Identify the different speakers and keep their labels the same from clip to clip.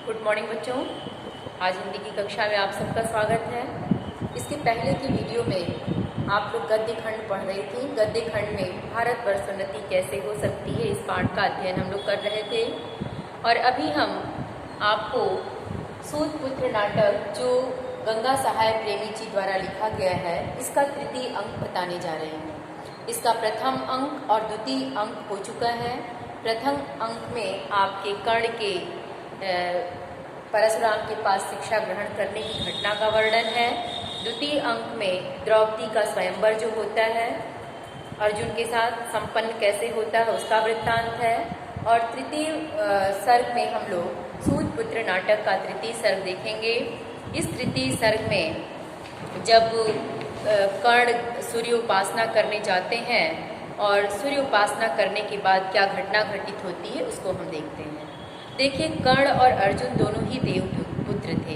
Speaker 1: Good morning बच्चों। आज हिंदी की कक्षा में आप सबका स्वागत है। इसके पहले की वीडियो में आप लोग गद्य खंड पढ़ रही थी। गद्य खंड में भारतवर्ष उन्नति कैसे हो सकती है, इस पाठ का अध्ययन हम लोग कर रहे थे। और अभी हम आपको सूतपुत्र नाटक जो गंगा सहाय प्रेमी जी द्वारा लिखा गया है, इसका तृतीय अंक बताने जा रहे हैं। इसका प्रथम अंक और द्वितीय अंक हो चुका है। प्रथम अंक में आपके कर्ण के परशुराम के पास शिक्षा ग्रहण करने की घटना का वर्णन है। द्वितीय अंक में द्रौपदी का स्वयंवर जो होता है अर्जुन के साथ संपन्न कैसे होता है उसका वृत्तांत है। और तृतीय सर्ग में हम लोग सूतपुत्र नाटक का तृतीय सर्ग देखेंगे। इस तृतीय सर्ग में जब कर्ण सूर्य उपासना करने जाते हैं और सूर्य उपासना करने के बाद क्या घटना घटित होती है उसको हम देखते हैं। देखिए, कर्ण और अर्जुन दोनों ही देव पुत्र थे।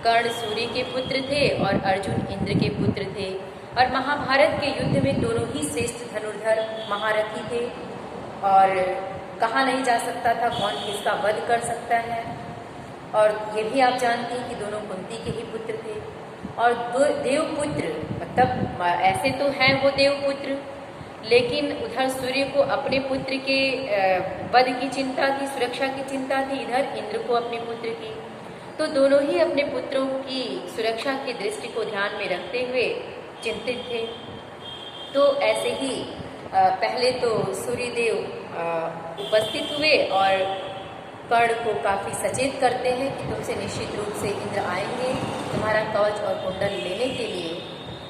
Speaker 1: कर्ण सूर्य के पुत्र थे और अर्जुन इंद्र के पुत्र थे। और महाभारत के युद्ध में दोनों ही श्रेष्ठ धनुर्धर महारथी थे और कहा नहीं जा सकता था कौन किसका वध कर सकता है। और ये भी आप जानती हैं कि दोनों कुंती के ही पुत्र थे। और दो देवपुत्र, मतलब ऐसे तो हैं वो देवपुत्र, लेकिन उधर सूर्य को अपने पुत्र के वध की चिंता थी, सुरक्षा की चिंता थी, इधर इंद्र को अपने पुत्र की। तो दोनों ही अपने पुत्रों की सुरक्षा की दृष्टि को ध्यान में रखते हुए चिंतित थे। तो ऐसे ही पहले तो सूर्यदेव उपस्थित हुए और कर्ण को काफ़ी सचेत करते हैं कि तुमसे निश्चित रूप से इंद्र आएंगे तुम्हारा कवच और कुंडल लेने के लिए।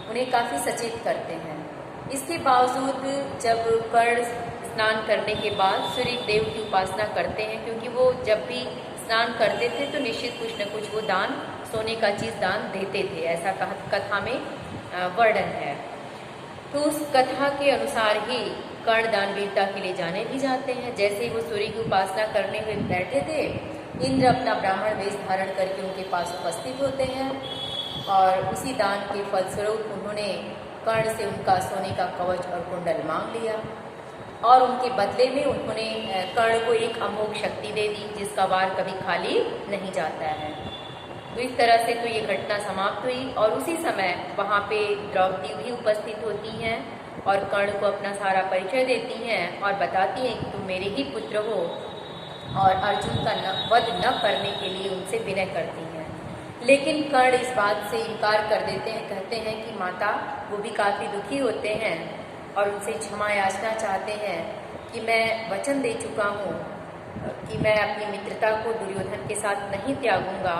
Speaker 1: उन्हें काफ़ी सचेत करते हैं। इसके बावजूद जब कर्ण स्नान करने के बाद सूर्य देव की उपासना करते हैं, क्योंकि वो जब भी स्नान करते थे तो निश्चित कुछ न कुछ वो दान, सोने का चीज़ दान देते थे, ऐसा कथा में वर्णन है। तो उस कथा के अनुसार ही कर्ण दानवीरता के लिए जाने भी जाते हैं। जैसे ही वो सूर्य की उपासना करने हुए बैठे थे, इंद्र अपना ब्राह्मण वेश धारण करके उनके पास उपस्थित होते हैं और उसी दान के फलस्वरूप उन्होंने कर्ण से उनका सोने का कवच और कुंडल मांग लिया और उनके बदले में उन्होंने कर्ण को एक अमोघ शक्ति दे दी जिसका वार कभी खाली नहीं जाता है। तो इस तरह से तो ये घटना समाप्त हुई और उसी समय वहाँ पे द्रौपदी भी उपस्थित होती हैं और कर्ण को अपना सारा परिचय देती हैं और बताती हैं कि तुम मेरे ही पुत्र हो, और अर्जुन का वध न करने के लिए उनसे विनय करती हैं। लेकिन कर्ण इस बात से इनकार कर देते हैं, कहते हैं कि माता, वो भी काफ़ी दुखी होते हैं और उनसे क्षमा याचना चाहते हैं कि मैं वचन दे चुका हूँ कि मैं अपनी मित्रता को दुर्योधन के साथ नहीं त्यागूंगा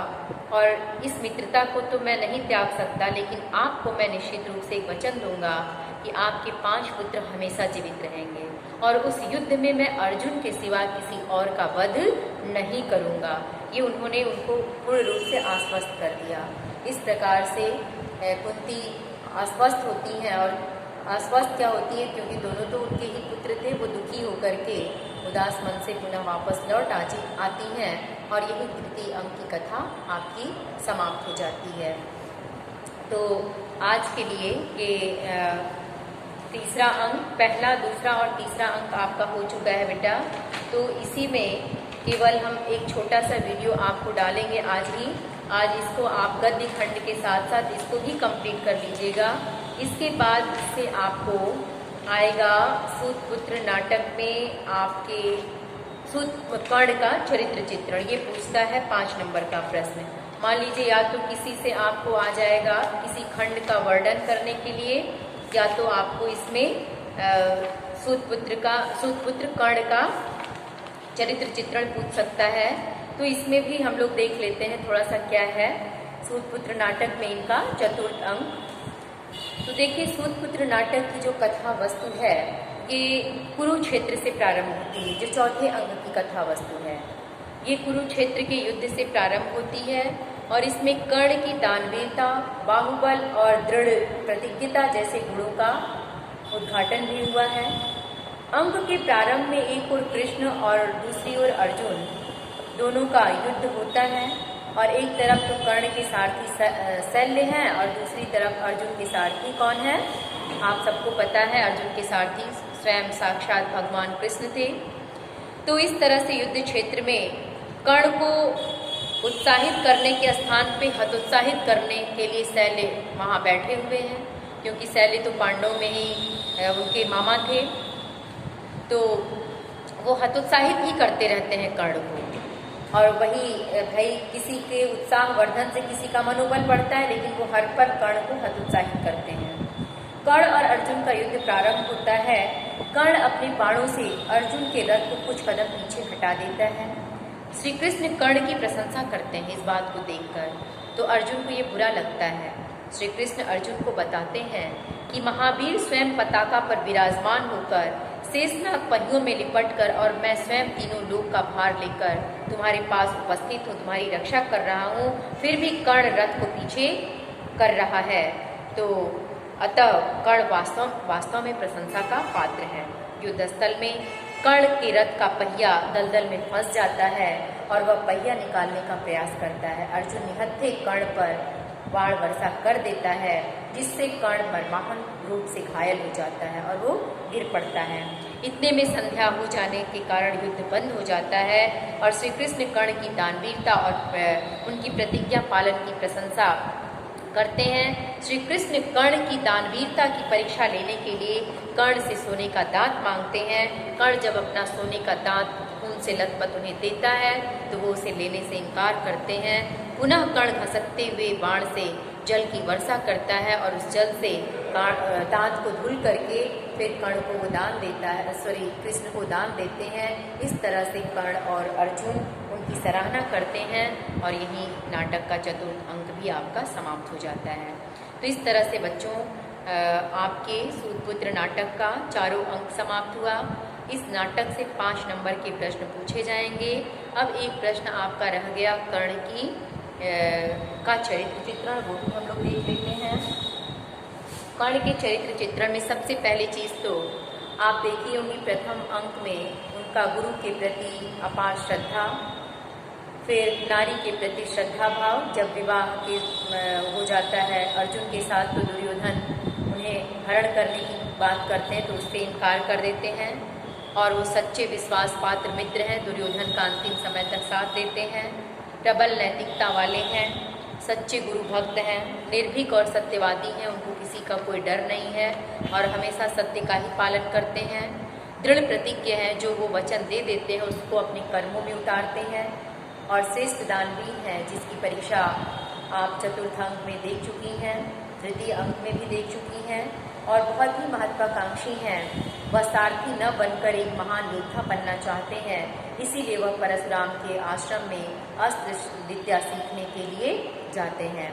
Speaker 1: और इस मित्रता को तो मैं नहीं त्याग सकता, लेकिन आपको मैं निश्चित रूप से एक वचन दूंगा कि आपके 5 पुत्र हमेशा जीवित रहेंगे और उस युद्ध में मैं अर्जुन के सिवा किसी और का वध नहीं करूंगा। ये उन्होंने उनको पूर्ण रूप से आश्वस्त कर दिया। इस प्रकार से कुंती आश्वस्त होती हैं और आश्वस्त क्या होती है, क्योंकि दोनों तो उनके ही पुत्र थे, वो दुखी होकर के उदास मन से पुनः वापस लौट आती हैं और यही तृतीय अंक की कथा आपकी समाप्त हो जाती है। तो आज के लिए ये तीसरा अंक, पहला, दूसरा और तीसरा अंक आपका हो चुका है बेटा। तो इसी में केवल हम एक छोटा सा वीडियो आपको डालेंगे आज ही। आज इसको आप गद्य खंड के साथ साथ इसको भी कंप्लीट कर लीजिएगा। इसके बाद इससे आपको आएगा सूतपुत्र नाटक में आपके कर्ण का चरित्र चित्रण। ये पूछता है 5 नंबर का प्रश्न। मान लीजिए या तो किसी से आपको आ जाएगा किसी खंड का वर्णन करने के लिए, या तो आपको इसमें सूतपुत्र कर्ण का चरित्र चित्रण पूछ सकता है। तो इसमें भी हम लोग देख लेते हैं थोड़ा सा क्या है सूतपुत्र नाटक में इनका चतुर्थ अंक। तो देखिए, सूतपुत्र नाटक की जो कथा वस्तु है ये कुरुक्षेत्र से प्रारंभ होती है, जो चौथे अंक की कथा वस्तु है। ये कुरुक्षेत्र के युद्ध से प्रारंभ होती है और इसमें कर्ण की दानवीरता, बाहुबल और दृढ़ प्रतिज्ञता जैसे गुणों का उद्घाटन भी हुआ है। अंक के प्रारंभ में एक ओर कृष्ण और दूसरी ओर अर्जुन दोनों का युद्ध होता है और एक तरफ तो कर्ण के सारथी शल्य हैं और दूसरी तरफ अर्जुन के सारथी कौन है? आप सबको पता है, अर्जुन के सारथी स्वयं साक्षात भगवान कृष्ण थे। तो इस तरह से युद्ध क्षेत्र में कर्ण को उत्साहित करने के स्थान पे हतोत्साहित करने के लिए शैल्य वहाँ बैठे हुए हैं, क्योंकि शैल्य तो पांडवों में ही उनके मामा थे, तो वो हतोत्साहित ही करते रहते हैं कर्ण को। और वही भाई किसी के उत्साह वर्धन से किसी का मनोबल बढ़ता है, लेकिन वो हर पर कर्ण को हतोत्साहित करते हैं। कर्ण और अर्जुन का युद्ध प्रारंभ होता है। कर्ण अपने बाणों से अर्जुन के रथ को कुछ कदम पीछे हटा देता है। श्री कृष्ण कर्ण की प्रशंसा करते हैं। इस बात को देखकर तो अर्जुन को ये बुरा लगता है। श्री कृष्ण अर्जुन को बताते हैं कि महावीर स्वयं पताका पर विराजमान होकर शेषनाग पहियों में लिपटकर और मैं स्वयं तीनों लोक का भार लेकर तुम्हारे पास उपस्थित हूँ, तुम्हारी रक्षा कर रहा हूँ, फिर भी कर्ण रथ को पीछे कर रहा है। तो अतः कर्ण वास्तव में प्रशंसा का पात्र है। युद्ध स्थल में कर्ण के रथ का पहिया दलदल में फंस जाता है और वह पहिया निकालने का प्रयास करता है। अर्जुन निहत्थे कर्ण पर बाण वर्षा कर देता है, जिससे कर्ण मर्माहन रूप से घायल हो जाता है और वो गिर पड़ता है। इतने में संध्या हो जाने के कारण युद्ध बंद हो जाता है और श्री कृष्ण कर्ण की दानवीरता और उनकी प्रतिज्ञा पालन की प्रशंसा करते हैं। श्री कृष्ण कर्ण की दानवीरता की परीक्षा लेने के लिए कर्ण से सोने का दांत मांगते हैं। कर्ण जब अपना सोने का दांत खून से लथपथ उन्हें देता है तो वो उसे लेने से इनकार करते हैं। पुनः कर्ण घसकते हुए बाण से जल की वर्षा करता है और उस जल से दांत को धुल करके फिर कर्ण को वो दान देता है, कृष्ण को दान देते हैं। इस तरह से कर्ण और अर्जुन उनकी सराहना करते हैं और यही नाटक का चतुर्थ अंक भी आपका समाप्त हो जाता है। तो इस तरह से बच्चों आपके सूतपुत्र नाटक का चारों अंक समाप्त हुआ। इस नाटक से 5 नंबर के प्रश्न पूछे जाएंगे। अब एक प्रश्न आपका रह गया कर्ण की का चरित्र चित्रण, वो भी हम लोग देख लेते हैं। कर्ण के चरित्र चित्रण में सबसे पहली चीज़ तो आप देखी होंगी प्रथम अंक में उनका गुरु के प्रति अपार श्रद्धा, फिर नारी के प्रति श्रद्धा भाव। जब विवाह के हो जाता है अर्जुन के साथ तो दुर्योधन उन्हें हरण करने की बात करते हैं तो उससे इनकार कर देते हैं और वो सच्चे विश्वास पात्र मित्र हैं, दुर्योधन का अंतिम समय तक साथ देते हैं, प्रबल नैतिकता वाले हैं, सच्चे गुरु भक्त हैं, निर्भीक और सत्यवादी हैं, उनको किसी का कोई डर नहीं है और हमेशा सत्य का ही पालन करते हैं, दृढ़ प्रतिज्ञ हैं, जो वो वचन दे देते हैं उसको अपने कर्मों में उतारते हैं और श्रेष्ठ दानवीर हैं जिसकी परीक्षा आप चतुर्थ अंक में देख चुकी हैं, तृतीय अंक में भी देख चुकी हैं और बहुत ही महत्वाकांक्षी हैं। वह सारथी न बनकर एक महान योद्धा बनना चाहते हैं, इसीलिए वह परशुराम के आश्रम में अस्त्र विद्या सीखने के लिए जाते हैं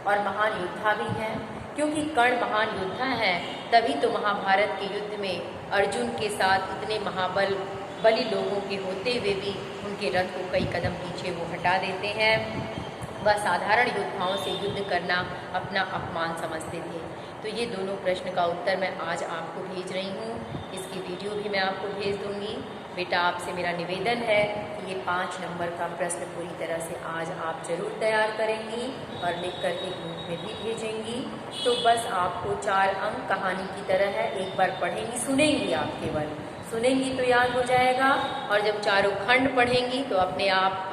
Speaker 1: और महान योद्धा भी हैं। क्योंकि कर्ण महान योद्धा हैं तभी तो महाभारत के युद्ध में अर्जुन के साथ इतने बली लोगों के होते हुए भी उनके रथ को कई कदम पीछे वो हटा देते हैं। वह साधारण योद्धाओं से युद्ध करना अपना अपमान समझते थे। तो ये दोनों प्रश्न का उत्तर मैं आज आपको भेज रही हूँ, इसकी वीडियो भी मैं आपको भेज दूँगी। बेटा आपसे मेरा निवेदन है कि ये 5 नंबर का प्रश्न पूरी तरह से आज आप ज़रूर तैयार करेंगी और लिख करके ग्रुप में भी भेजेंगी। तो बस आपको 4 अंक कहानी की तरह है, एक बार पढ़ेंगी, सुनेंगी, आप केवल सुनेंगी तो याद हो जाएगा और जब चारों खंड पढ़ेंगी तो अपने आप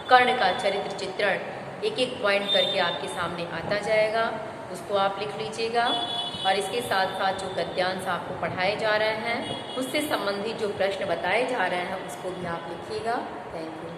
Speaker 1: कर्ण का चरित्र चित्रण एक एक पॉइंट करके आपके सामने आता जाएगा, उसको आप लिख लीजिएगा। और इसके साथ साथ जो गद्यांश आपको पढ़ाए जा रहे हैं उससे संबंधित जो प्रश्न बताए जा रहे हैं उसको भी आप लिखिएगा। Thank you.